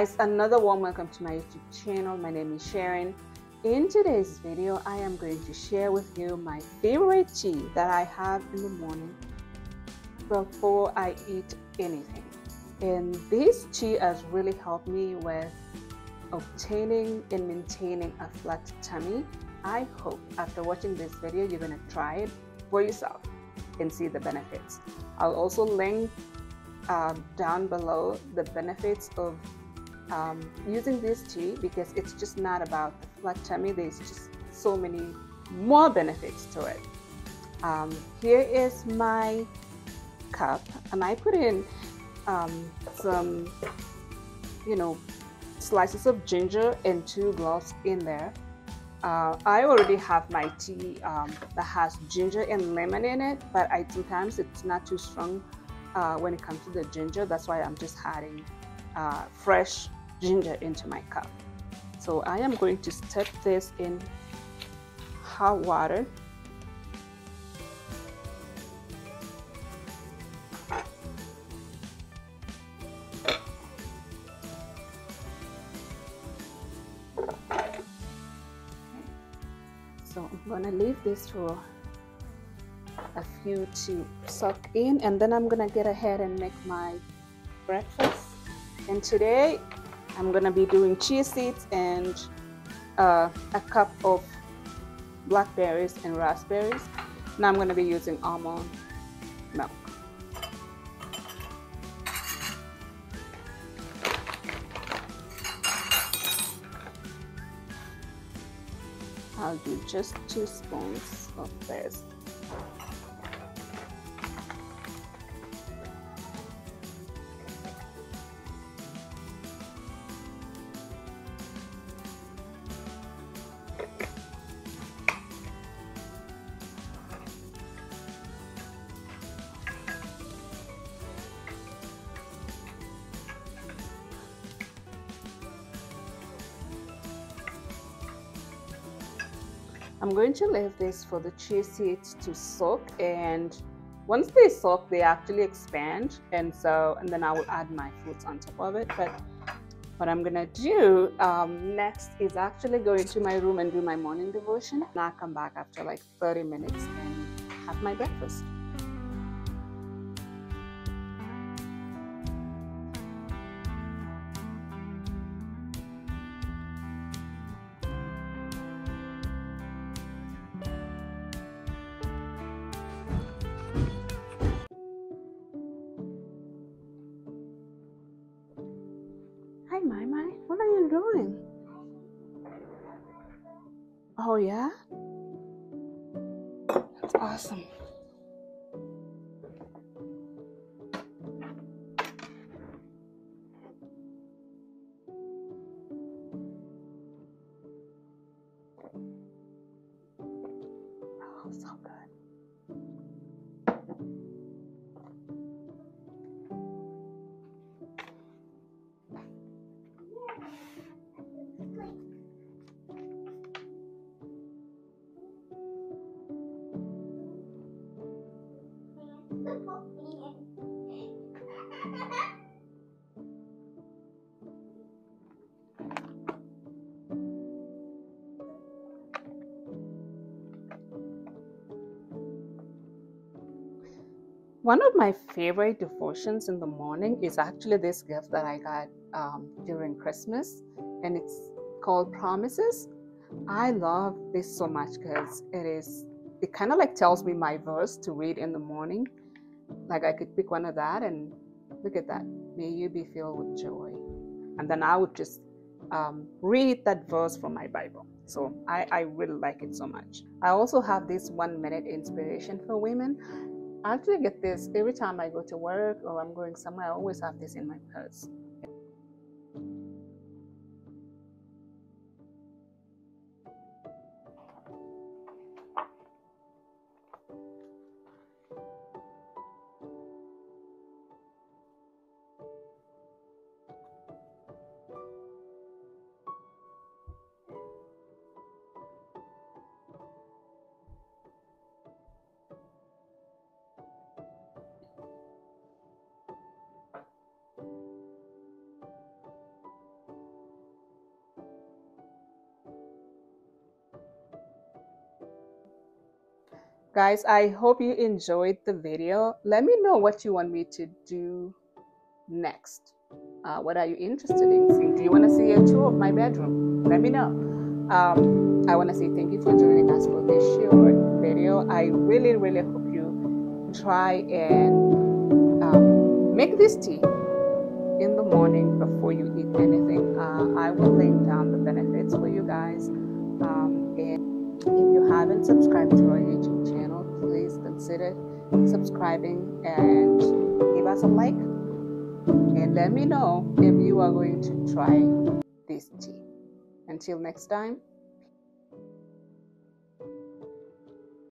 guys, another warm welcome to my YouTube channel. My name is Sharon. In today's video, I am going to share with you my favorite tea that I have in the morning before I eat anything. And this tea has really helped me with obtaining and maintaining a flat tummy. I hope after watching this video, you're going to try it for yourself and see the benefits. I'll also link down below the benefits of using this tea, because it's just not about the flat tummy. There's just so many more benefits to it. Here is my cup, and I put in some slices of ginger and 2 cloves in there. I already have my tea that has ginger and lemon in it, but sometimes it's not too strong when it comes to the ginger. That's why I'm just adding fresh ginger into my cup. So I am going to stir this in hot water. So I'm gonna leave this for a few to soak in, and then I'm gonna get ahead and make my breakfast. And today I'm gonna be doing chia seeds and a cup of blackberries and raspberries. Now I'm gonna be using almond milk. I'll do just 2 spoons of this. I'm going to leave this for the chia seeds to soak, and once they soak, they actually expand, and then I will add my fruits on top of it. But what I'm gonna do next is actually go into my room and do my morning devotion, and I'll come back after like 30 minutes and have my breakfast. Hi, Mai, what are you doing? Oh, yeah? That's awesome. Oh, so good. One of my favorite devotions in the morning is actually this gift that I got during Christmas, and it's called Promises. I love this so much because it kind of like tells me my verse to read in the morning. Like I could pick one of that, and look at that. May you be filled with joy. And then I would just read that verse from my Bible. So I really like it so much. I also have this 1-minute inspiration for women. I actually get this every time I go to work or I'm going somewhere. I always have this in my purse. Guys, I hope you enjoyed the video. Let me know what you want me to do next. What are you interested in? Do you want to see a tour of my bedroom? Let me know. I want to say thank you for joining us for this short video. I really hope you try and make this tea in the morning before you eat anything. I will link down the benefits for you guys. And if you haven't subscribed to our YouTube channel, please consider subscribing and give us a like. And let me know if you are going to try this tea. Until next time.